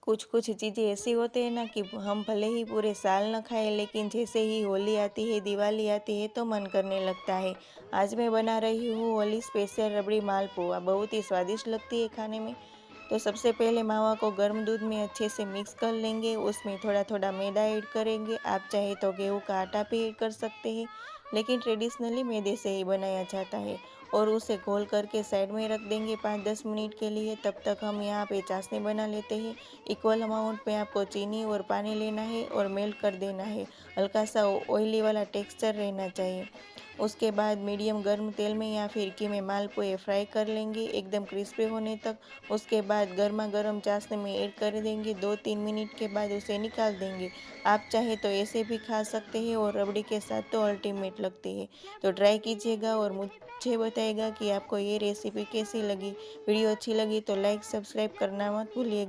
कुछ कुछ चीज़ें ऐसी होती है ना कि हम भले ही पूरे साल न खाएं, लेकिन जैसे ही होली आती है, दिवाली आती है तो मन करने लगता है। आज मैं बना रही हूँ होली स्पेशल रबड़ी मालपुआ। बहुत ही स्वादिष्ट लगती है खाने में। तो सबसे पहले मावा को गर्म दूध में अच्छे से मिक्स कर लेंगे। उसमें थोड़ा थोड़ा मैदा ऐड करेंगे। आप चाहे तो गेहूं का आटा भी ऐड कर सकते हैं, लेकिन ट्रेडिशनली मैदे से ही बनाया जाता है। और उसे घोल करके साइड में रख देंगे 5-10 मिनट के लिए। तब तक हम यहाँ पे चाशनी बना लेते हैं। इक्वल अमाउंट में आपको चीनी और पानी लेना है और मेल्ट कर देना है। हल्का सा ऑयली वाला टेक्सचर रहना चाहिए। उसके बाद मीडियम गर्म तेल में या फिर घी में मालपुए फ्राई कर लेंगे एकदम क्रिस्पी होने तक। उसके बाद गर्मा गर्म चाशनी में ऐड कर देंगे। 2-3 मिनट के बाद उसे निकाल देंगे। आप चाहे तो ऐसे भी खा सकते हैं और रबड़ी के साथ तो अल्टीमेट लगती है। तो ट्राई कीजिएगा और मुझे बताइएगा कि आपको ये रेसिपी कैसी लगी। वीडियो अच्छी लगी तो लाइक सब्सक्राइब करना मत भूलिएगा।